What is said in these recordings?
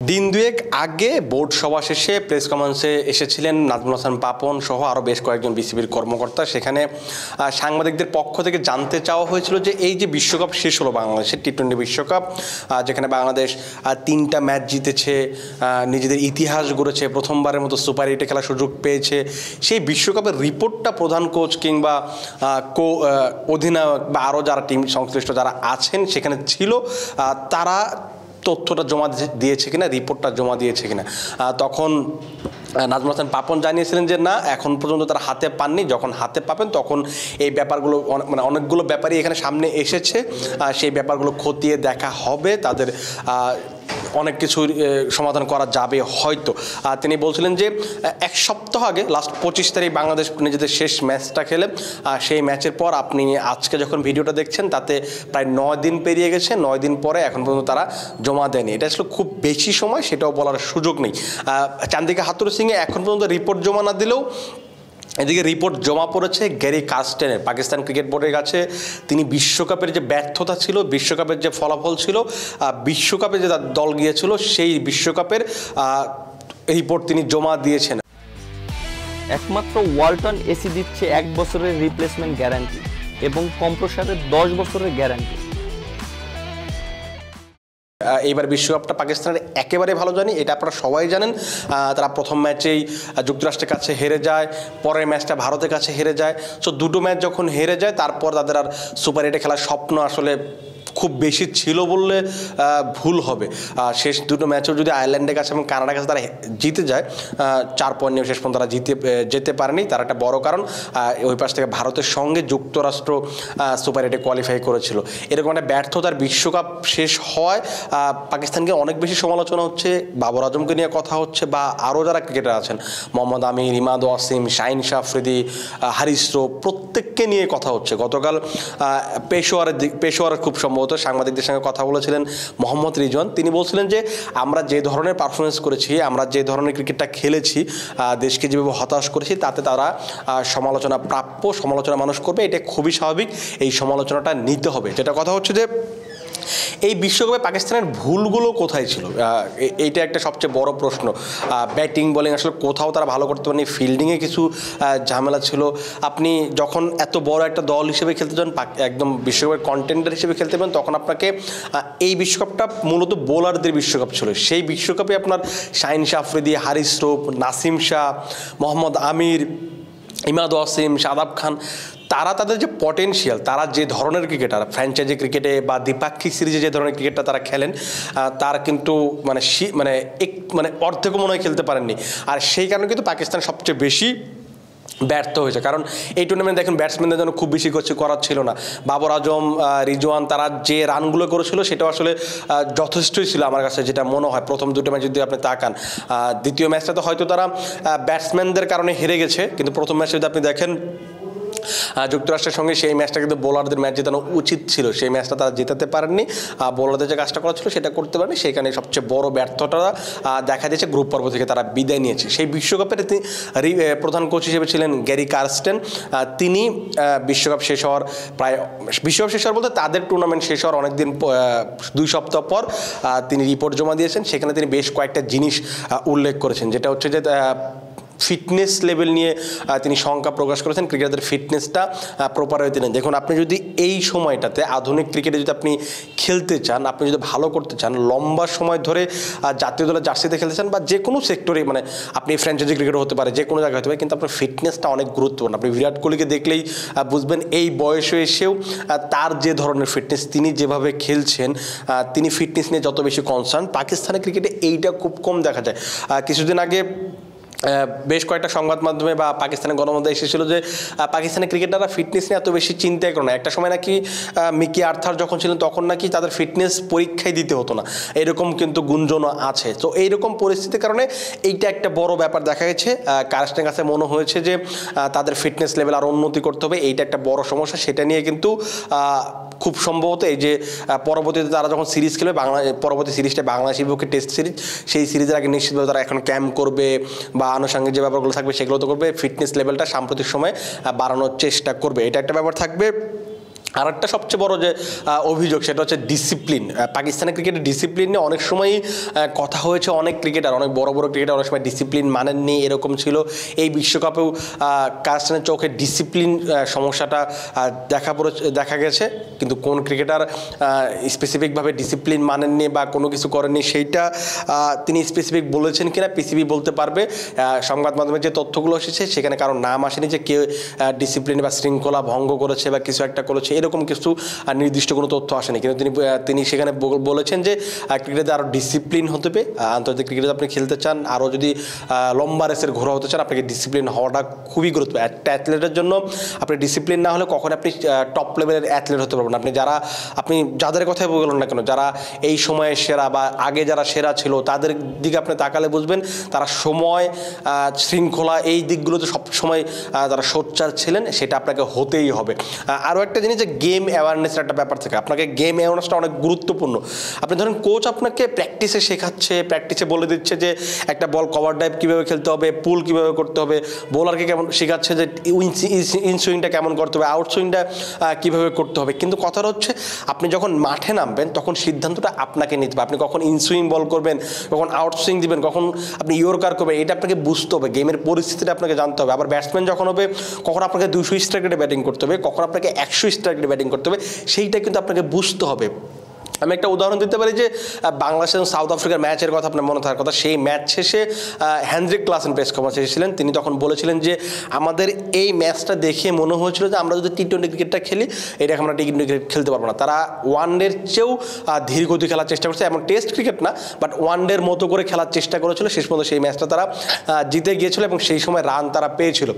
দিন দুয়েক আগে বোর্ড সভা শেষে প্রেস কনফারেন্সে এসেছিলেন নাজমুল হাসান পাপন সহ আরও বেশ কয়েকজন বিসিবির কর্মকর্তা। সেখানে সাংবাদিকদের পক্ষ থেকে জানতে চাওয়া হয়েছিল যে এই যে বিশ্বকাপ শেষ হলো বাংলাদেশের টি-20 বিশ্বকাপ, যেখানে বাংলাদেশ 3টা ম্যাচ জিতেছে, নিজেদের ইতিহাস গড়েছে, প্রথমবারের মতো সুপার 8-এ খেলার সুযোগ পেয়েছে, সেই বিশ্বকাপের রিপোর্টটা প্রধান কোচ কিংবা অধিনায়ক বা আরও যারা টিম সংশ্লিষ্ট যারা আছেন সেখানে ছিল, তারা তথ্যটা জমা দিয়েছে কিনা, রিপোর্টটা জমা দিয়েছে কিনা। তখন নাজমুল হাসান পাপন জানিয়েছিলেন যে না, এখন পর্যন্ত তারা হাতে পাননি, যখন হাতে পাবেন তখন এই ব্যাপারগুলো মানে অনেকগুলো ব্যাপারই এখানে সামনে এসেছে, সেই ব্যাপারগুলো খতিয়ে দেখা হবে, তাদের অনেক কিছু সমাধান করা যাবে হয়তো। তিনি বলছিলেন যে এক সপ্তাহ আগে লাস্ট 25 তারিখ বাংলাদেশ নিজেদের শেষ ম্যাচটা খেলে, সেই ম্যাচের পর আপনি আজকে যখন ভিডিওটা দেখছেন তাতে প্রায় 9 দিন পেরিয়ে গেছে। 9 দিন পরে এখন পর্যন্ত তারা জমা দেয়নি। এটা আসলে খুব বেশি সময়, সেটাও বলার সুযোগ নেই। চান্দিকা হাথুরু সিংয়ে এখন পর্যন্ত রিপোর্ট জমা না দিলেও এদিকে রিপোর্ট জমা পড়েছে গ্যারি কার্স্টেনের, পাকিস্তান ক্রিকেট বোর্ডের কাছে। তিনি বিশ্বকাপের যে ব্যর্থতা ছিল, বিশ্বকাপের যে ফলাফল ছিল, বিশ্বকাপে যে দল গিয়েছিল সেই বিশ্বকাপের রিপোর্ট তিনি জমা দিয়েছেন। একমাত্র ওয়ালটন এসি দিচ্ছে 1 বছরের রিপ্লেসমেন্ট গ্যারান্টি এবং কম্প্রেসারের 10 বছরের গ্যারান্টি। এইবার বিশ্বকাপটা পাকিস্তানের একেবারে ভালো জানি, এটা আপনারা সবাই জানেন। তারা প্রথম ম্যাচেই যুক্তরাষ্ট্রের কাছে হেরে যায়, পরের ম্যাচটা ভারতের কাছে হেরে যায়। সো দুটো ম্যাচ যখন হেরে যায়, তারপর তাদের আর সুপার 8-এ খেলার স্বপ্ন আসলে খুব বেশি ছিল বললে ভুল হবে। শেষ দুটো ম্যাচেও যদি আয়ারল্যান্ডের কাছে এবং কানাডার কাছে তারা জিতে যায়, 4 পয়েন্ট নিয়ে শেষ পর্যন্ত তারা যেতে পারেনি, তার একটা বড় কারণ ওই পাশ থেকে ভারতের সঙ্গে যুক্তরাষ্ট্র সুপার 8-এ কোয়ালিফাই করেছিল। এরকম একটা ব্যর্থতার বিশ্বকাপ শেষ হওয়ায় পাকিস্তানকে অনেক বেশি সমালোচনা হচ্ছে, বাবর আজমকে নিয়ে কথা হচ্ছে, বা আরও যারা ক্রিকেটার আছেন, মোহাম্মদ আমির, ইমাদ ওয়াসিম, শাহিন শাহ আফ্রিদি, হারিস রৌফ, প্রত্যেককে নিয়ে কথা হচ্ছে। গতকাল পেশোয়ারের খুব সম্ভবত সাংবাদিকদের সঙ্গে কথা বলেছিলেন মোহাম্মদ রিজওয়ান। তিনি বলছিলেন যে আমরা যে ধরনের পারফরমেন্স করেছি, আমরা যে ধরনের ক্রিকেটটা খেলেছি, দেশকে যেভাবে হতাশ করেছি, তাতে তারা সমালোচনা প্রাপ্য, সমালোচনা মানুষ করবে, এটা খুবই স্বাভাবিক, এই সমালোচনাটা নিতে হবে। যেটা কথা হচ্ছে যে এই বিশ্বকাপে পাকিস্তানের ভুলগুলো কোথায় ছিল, এইটা একটা সবচেয়ে বড় প্রশ্ন। ব্যাটিং বোলিং আসলে কোথাও তারা ভালো করতে পারেনি, ফিল্ডিংয়ে কিছু ঝামেলা ছিল। আপনি যখন এত বড় একটা দল হিসেবে খেলতে যান, একদম বিশ্বকাপের কন্টেন্ডার হিসেবে খেলতে পারেন, তখন আপনাকে এই বিশ্বকাপটা মূলত বোলারদের বিশ্বকাপ ছিল। সেই বিশ্বকাপে আপনার শাহিন শাহ আফ্রিদি, হারিস রৌফ, নাসিম শাহ, মোহাম্মদ আমির, ইমাদ ওয়াসিম, শাদাব খান, তারা তাদের যে পটেনশিয়াল, তারা যে ধরনের ক্রিকেটার ফ্র্যাঞ্চাইজি ক্রিকেটে বা দ্বিপাক্ষিক সিরিজে যে ধরনের ক্রিকেটটা তারা খেলেন, তার কিন্তু মানে অর্ধেকও মনে হয় খেলতে পারেননি। আর সেই কারণে কিন্তু পাকিস্তান সবচেয়ে বেশি ব্যর্থ হয়েছে। কারণ এই টুর্নামেন্টে দেখুন ব্যাটসম্যানদের জন্য খুব বেশি কিছু করার ছিল না। বাবর আজম, রিজওয়ান, তারা যে রানগুলো করেছিল সেটাও আসলে যথেষ্টই ছিল আমার কাছে, যেটা মনে হয়। প্রথম দুটো ম্যাচ যদি আপনি তাকান, দ্বিতীয় ম্যাচটাতে হয়তো তারা ব্যাটসম্যানদের কারণে হেরে গেছে, কিন্তু প্রথম ম্যাচে যদি আপনি দেখেন যুক্তরাষ্ট্রের সঙ্গে, সেই ম্যাচটা কিন্তু বোলারদের ম্যাচ জেতানো উচিত ছিল, সেই ম্যাচটা তারা জেতাতে পারেননি। বোলারদের যে কাজটা করা ছিল সেটা করতে পারেনি, সেখানে সবচেয়ে বড় ব্যর্থতা দেখা দিয়েছে। গ্রুপ পর্ব থেকে তারা বিদায় নিয়েছে। সেই বিশ্বকাপের প্রধান কোচ হিসেবে ছিলেন গ্যারি কার্স্টেন। তিনি বিশ্বকাপ শেষ হওয়ার বলতে তাদের টুর্নামেন্ট শেষ হওয়ার অনেকদিন 2 সপ্তাহ পর তিনি রিপোর্ট জমা দিয়েছেন। সেখানে তিনি বেশ কয়েকটা জিনিস উল্লেখ করেছেন, যেটা হচ্ছে যে ফিটনেস লেভেল নিয়ে তিনি শঙ্কা প্রকাশ করেছেন। ক্রিকেটারদের ফিটনেসটা প্রপার হয়ে তিনি দেখুন, আপনি যদি এই সময়টাতে আধুনিক ক্রিকেটে যদি আপনি খেলতে চান, আপনি যদি ভালো করতে চান, লম্বা সময় ধরে জাতীয় দলের জার্সিতে খেলতে চান, বা যে কোনো সেক্টরে, মানে আপনি ফ্র্যাঞ্চাইজি ক্রিকেটার হতে পারে, যে কোনো জায়গায় হতে পারে, কিন্তু আপনার ফিটনেসটা অনেক গুরুত্বপূর্ণ। আপনি বিরাট কোহলিকে দেখলেই বুঝবেন এই বয়সে এসেও তার যে ধরনের ফিটনেস, তিনি যেভাবে খেলছেন, তিনি ফিটনেস নিয়ে যত বেশি কনসার্ন। পাকিস্তানের ক্রিকেটে এইটা খুব কম দেখা যায়। কিছুদিন আগে বেশ কয়েকটা সংবাদ মাধ্যমে বা পাকিস্তানের গণমাধ্যমে এসেছিল যে পাকিস্তানের ক্রিকেটাররা ফিটনেস নিয়ে এত বেশি চিন্তা করে না। একটা সময় নাকি মিকি আর্থার যখন ছিলেন তখন নাকি তাদের ফিটনেস পরীক্ষায় দিতে হতো না, এরকম কিন্তু গুঞ্জনও আছে। তো এইরকম পরিস্থিতির কারণে এইটা একটা বড় ব্যাপার দেখা গেছে। কার্স্টেনের কাছে মনে হয়েছে যে তাদের ফিটনেস লেভেল আরও উন্নতি করতে হবে, এইটা একটা বড় সমস্যা। সেটা নিয়ে কিন্তু খুব সম্ভবত এই যে পরবর্তীতে তারা যখন সিরিজ খেলবে, পরবর্তী সিরিজটা বাংলাদেশের বিপক্ষে টেস্ট সিরিজ, সেই সিরিজের আগে নিশ্চিতভাবে তারা এখন ক্যাম্প করবে বা আনুষঙ্গিক যে ব্যাপারগুলো থাকবে সেগুলো তো করবে, ফিটনেস লেভেলটা সাম্প্রতিক সময়ে বাড়ানোর চেষ্টা করবে, এটা একটা ব্যাপার থাকবে। আর একটা সবচেয়ে বড় যে অভিযোগ সেটা হচ্ছে ডিসিপ্লিন। পাকিস্তানের ক্রিকেটের ডিসিপ্লিন নিয়ে অনেক সময়ই কথা হয়েছে, অনেক ক্রিকেটার, অনেক বড় বড় ক্রিকেটার অনেক সময় ডিসিপ্লিন মানেননি, এরকম ছিল। এই বিশ্বকাপেও কাজাখস্তানের চোখে ডিসিপ্লিন সমস্যাটা দেখা গেছে, কিন্তু কোন ক্রিকেটার স্পেসিফিকভাবে ডিসিপ্লিন মানেননি বা কোনো কিছু করেননি সেইটা তিনি স্পেসিফিক বলেছেন কিনা পিসিবি বলতে পারবে। সংবাদ মাধ্যমে যে তথ্যগুলো এসেছে সেখানে কারো নাম আসেনি যে কেউ ডিসিপ্লিন বা শৃঙ্খলা ভঙ্গ করেছে বা কিছু একটা করেছে, এরকম কিছু নির্দিষ্ট কোনো তথ্য আসেনি। কিন্তু তিনি সেখানে বলেছেন যে ক্রিকেটে আরও ডিসিপ্লিন হতে হবে। আন্তর্জাতিক ক্রিকেটে আপনি খেলতে চান, আরও যদি লম্বা রেসের ঘোরা হতে চান, আপনাকে ডিসিপ্লিন হওয়াটা খুবই গুরুত্বপূর্ণ। একটা অ্যাথলেটের জন্য আপনি ডিসিপ্লিন না হলে কখন আপনি টপ লেভেলের অ্যাথলেট হতে পারবেন। আপনি যাদের কথাই বলুন না কেন, যারা এই সময়ে সেরা বা আগে যারা সেরা ছিল তাদের দিকে আপনি তাকালে বুঝবেন তারা সময়, শৃঙ্খলা, এই দিকগুলোতে সবসময় তারা সোচ্চার ছিলেন। সেটা আপনাকে হতেই হবে। আরও একটা জিনিস যে গেম অ্যাওয়ারনেসের একটা ব্যাপার থাকে, আপনাকে গেম অ্যাওয়ারনেসটা অনেক গুরুত্বপূর্ণ। আপনি ধরেন কোচ আপনাকে প্র্যাকটিসে শেখাচ্ছে, প্র্যাকটিসে বলে দিচ্ছে যে একটা বল কভার ড্রাইভ কীভাবে খেলতে হবে, পুল কীভাবে করতে হবে, বোলারকে কেমন শেখাচ্ছে যে ইন সুইংটা কেমন করতে হবে, আউট সুইংটা কীভাবে করতে হবে। কিন্তু কথাটা হচ্ছে আপনি যখন মাঠে নামবেন তখন সিদ্ধান্তটা আপনাকে নিতে হবে। আপনি কখন ইন সুইং বল করবেন, কখন আউট সুইং দিবেন, কখন আপনি ইয়র্কার করবেন, এটা আপনাকে বুঝতে হবে। গেমের পরিস্থিতিটা আপনাকে জানতে হবে। আবার ব্যাটসম্যান যখন হবে, কখন আপনাকে 200 স্ট্রাইক রেটে ব্যাটিং করতে হবে, কখন আপনাকে 100 স্ট্রাইক রেটে ব্যাটিং করতে হবে, সেইটা কিন্তু আপনাকে বুঝতে হবে। আমি একটা উদাহরণ দিতে পারি যে বাংলাদেশ এবং সাউথ আফ্রিকার ম্যাচের কথা আপনার মনে থাকার কথা। সেই ম্যাচ শেষে হেনরিক ক্লাসেন প্রেস কনফারেন্সে এসেছিলেন। তিনি তখন বলেছিলেন যে আমাদের এই ম্যাচটা দেখে মনে হয়েছিল যে আমরা যদি টি-20 ক্রিকেটটা খেলি, এটাকে আমরা টি-20 ক্রিকেট খেলতে পারবো না। তারা ওয়ানডের চেয়েও ধীর গতি খেলার চেষ্টা করছে, এমন টেস্ট ক্রিকেট না, বাট ওয়ানডের মতো করে খেলার চেষ্টা করেছিল। শেষ পর্যন্ত সেই ম্যাচটা তারা জিতে গিয়েছিল এবং সেই সময় রান তারা পেয়েছিল।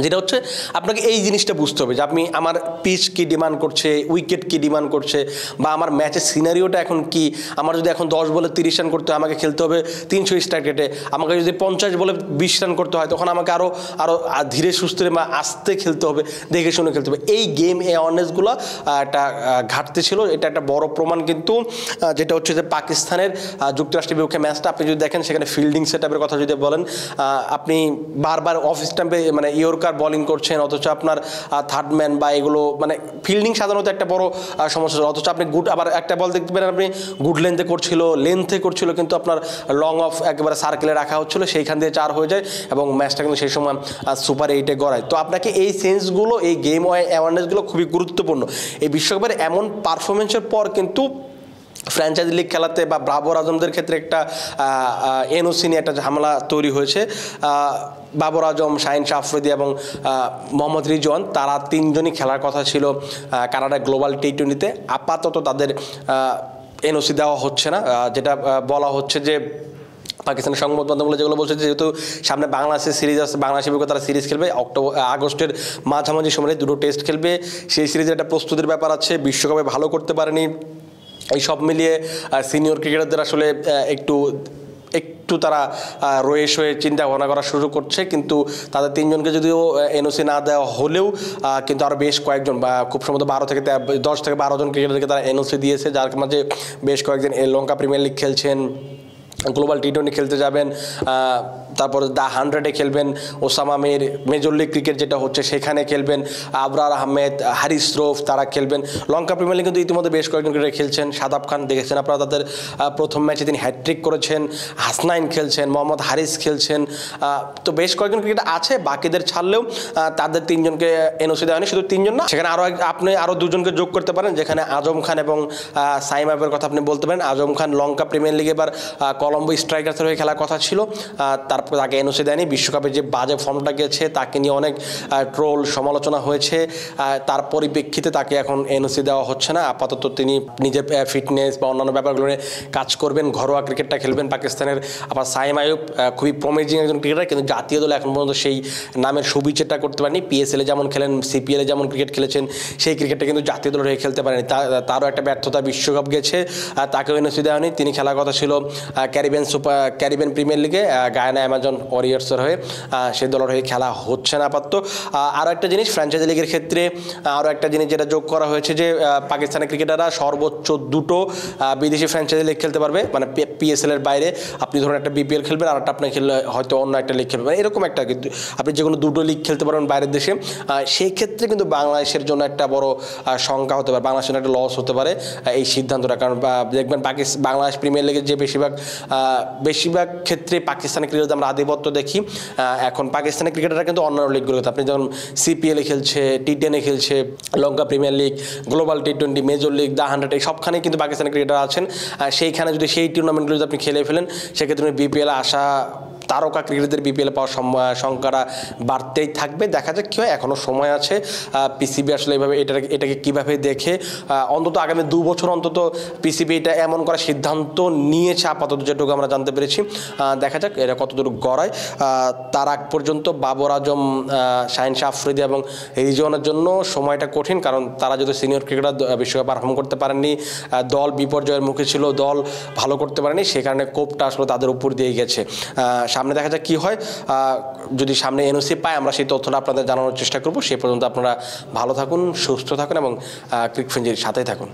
যেটা হচ্ছে আপনাকে এই জিনিসটা বুঝতে হবে যে আপনি আমার পিচ কী ডিমান্ড করছে, উইকেট কী ডিমান্ড করছে, বা আমার ম্যাচের সিনারিওটা এখন কি। আমার যদি এখন 10 বলে 30 রান করতে হয়, আমাকে খেলতে হবে 300 স্ট্রাইক রেটে। আমাকে যদি 50 বলে 20 রান করতে হয়, তখন আমাকে আরও ধীরে সুস্থে বা আস্তে খেলতে হবে, দেখে শুনে খেলতে হবে। এই গেম অ্যাওয়ারনেসগুলো একটা ঘাটতি ছিল। এটা একটা বড় প্রমাণ কিন্তু, যেটা হচ্ছে যে পাকিস্তানের যুক্তরাষ্ট্রের বিপক্ষে ম্যাচটা আপনি যদি দেখেন, সেখানে ফিল্ডিং সেটআপের কথা যদি বলেন, আপনি বারবার অফ স্টাম্পে মানে বোলিং করছেন, অথচ আপনার থার্ড ম্যান বা এগুলো মানে ফিল্ডিং সাধারণত একটা বড় সমস্যা। অথচ আপনি আবার একটা বল দেখতে পেলেন আপনি গুড লেন্থে করছিল, কিন্তু আপনার লং অফ একেবারে সার্কেলে রাখা হচ্ছিল, সেইখান দিয়ে 4 হয়ে যায় এবং ম্যাচটা কিন্তু সেই সময় সুপার 8-এ গড়ায়। তো আপনাকে এই সেন্সগুলো, এই গেম অ্যাওয়ারনেসগুলো খুবই গুরুত্বপূর্ণ। এই বিশ্বকাপের এমন পারফরমেন্সের পর কিন্তু ফ্র্যাঞ্চাইজি লিগ খেলাতে বা বাবর আজমদের ক্ষেত্রে একটা এনওসি নিয়ে একটা ঝামেলা তৈরি হয়েছে। বাবর আজম, শাহিন শাহ আফ্রিদি এবং মোহাম্মদ রিজওয়ান, তারা 3 জনই খেলার কথা ছিল কানাডা গ্লোবাল টি-20-তে। আপাতত তাদের এনওসি দেওয়া হচ্ছে না, যেটা বলা হচ্ছে যে পাকিস্তানের সংবাদ মাধ্যমগুলো যেগুলো বলছে, যেহেতু সামনে বাংলাদেশের সিরিজ আছে, বাংলাদেশের বিপক্ষে তারা সিরিজ খেলবে আগস্টের মাঝামাঝি সময়ে 2টো টেস্ট খেলবে, সেই সিরিজের একটা প্রস্তুতির ব্যাপার আছে। বিশ্বকাপে ভালো করতে পারেনি, এই সব মিলিয়ে সিনিয়র ক্রিকেটারদের আসলে একটু তারা রয়েস হয়ে চিন্তা ভাবনা করা শুরু করছে। কিন্তু তাদের 3 জনকে যদিও এনওসি না দেওয়া হলেও কিন্তু আরও বেশ কয়েকজন, খুব সম্ভবত 10 থেকে 12 জন ক্রিকেটারকে তারা এনওসি দিয়েছে, যার মাঝে বেশ কয়েকজন লঙ্কা প্রিমিয়ার লিগ খেলছেন, গ্লোবাল টি-20 খেলতে যাবেন, তারপর দ্য 100-এ খেলবেন, Osama Mir major league cricket যেটা হচ্ছে সেখানে খেলবেন, আবরার আহমেদ, হারিস রৌফ তারা খেলবেন। লঙ্কা প্রিমিয়ার লিগ কিন্তু ইতিমধ্যে বেশ কয়েকজন ক্রিকেটার খেলছেন। শাদাব খান দেখেছেন আপনারা, তাদের প্রথম ম্যাচে তিনি হ্যাট্রিক করেছেন। হাসনাইন খেলছেন, মোহাম্মদ হারিস খেলছেন। তো বেশ কয়েকজন ক্রিকেটার আছে, বাকিদের ছাড়লেও তাদের 3 জনকে এনওসি দেওয়া হয়নি। শুধু 3 জন না, সেখানে আপনি আরও 2 জনকে যোগ করতে পারেন, যেখানে আজম খান এবং সাইম আইবের কথা আপনি বলতে পারেন। আজম খান লঙ্কা প্রিমিয়ার লিগে এবার কলম্বো স্ট্রাইকার্সের হয়ে খেলার কথা ছিল, তারপর তাকে এনওসি দেয়নি। বিশ্বকাপে যে বাজে ফর্মটা গেছে তাকে নিয়ে অনেক ট্রোল সমালোচনা হয়েছে, তার পরিপ্রেক্ষিতে তাকে এখন এনওসি দেওয়া হচ্ছে না। আপাতত তিনি নিজের ফিটনেস বা অন্যান্য ব্যাপারগুলো নিয়ে কাজ করবেন, ঘরোয়া ক্রিকেটটা খেলবেন পাকিস্তানের। আবার সাইম আইয়ুব খুবই প্রমিজিং একজন ক্রিকেটার, কিন্তু জাতীয় দলে এখন পর্যন্ত সেই নামের সুবিচারটা করতে পারেনি। পিএসএলে যেমন খেলেন, সিপিএলে যেমন ক্রিকেট খেলেছেন, সেই ক্রিকেটটা কিন্তু জাতীয় দলের হয়ে খেলতে পারেনি। তারও একটা ব্যর্থতা, বিশ্বকাপ গেছে, তাকেও এনওসি দেওয়া হয়নি। তিনি খেলার কথা ছিল ক্যারিবিয়ান প্রিমিয়ার লিগে গায়ানা অ্যামাজন ওয়ারিয়র্সের হয়ে সেই দলের হয়ে খেলা হচ্ছে না আপাতত। আরও একটা জিনিস, ফ্র্যাঞ্চাইজি লিগের ক্ষেত্রে আরও একটা জিনিস যেটা যোগ করা হয়েছে যে পাকিস্তানের ক্রিকেটাররা সর্বোচ্চ দুটো বিদেশি ফ্র্যাঞ্চাইজি লিগ খেলতে পারবে, মানে পিএসএল এর বাইরে আপনি ধরুন একটা বিপিএল খেলবেন আর একটা আপনি খেললে হয়তো অন্য একটা লিগ খেলবেন, এরকম একটা কিন্তু আপনি যে কোনো দুটো লিগ খেলতে পারবেন বাইরের দেশে। সেই ক্ষেত্রে কিন্তু বাংলাদেশের জন্য একটা বড় শঙ্কা হতে পারে, বাংলাদেশের একটা লস হতে পারে এই সিদ্ধান্তটা। কারণ দেখবেন বাংলাদেশ প্রিমিয়ার লিগের যে বেশিরভাগ ক্ষেত্রে পাকিস্তানি ক্রিকেটার আমরা আধিপত্য দেখি। এখন পাকিস্তানি ক্রিকেটাররা কিন্তু অন্যান্য লিগগুলোতে, আপনি যেমন সিপিএলে খেলছে, টি10-এ খেলছে, লঙ্কা প্রিমিয়ার লিগ, গ্লোবাল টি20, মেজর লিগ, দ্য 100, এই সবখানে কিন্তু পাকিস্তানি ক্রিকেটার আছেন। সেইখানে যদি সেই টুর্নামেন্টগুলো যদি আপনি খেলে ফেলেন, সেক্ষেত্রে বিপিএলে আসা তারকা ক্রিকেটারদের বিপিএলে পাওয়ার সংখ্যাটা বাড়তেই থাকবে। দেখা যাক কী হয়, এখনও সময় আছে। পিসিবি আসলে এইভাবে এটাকে কীভাবে দেখে, অন্তত আগামী 2 বছর অন্তত পিসিবি এটা এমন করার সিদ্ধান্ত নিয়েছে আপাতত, যেটুকু আমরা জানতে পেরেছি। দেখা যাক এটা কতদূর গড়ায়। তার আগ পর্যন্ত বাবর আজম, শাহিন শাহ আফ্রিদি এবং রিজওয়ানের জন্য সময়টা কঠিন, কারণ তারা যদি সিনিয়র ক্রিকেটার বিশ্বকাপ পারফর্ম করতে পারেননি, দল বিপর্যয়ের মুখে ছিল, দল ভালো করতে পারেনি, সে কারণে কোপটা আসলে তাদের উপর দিয়ে গেছে। সামনে দেখা যাক কী হয়। যদি সামনে এনওসি পায়, আমরা সেই তথ্যটা আপনাদের জানানোর চেষ্টা করব। সে পর্যন্ত আপনারা ভালো থাকুন, সুস্থ থাকুন এবং ক্রিক ফ্রেঞ্জির সাথেই থাকুন।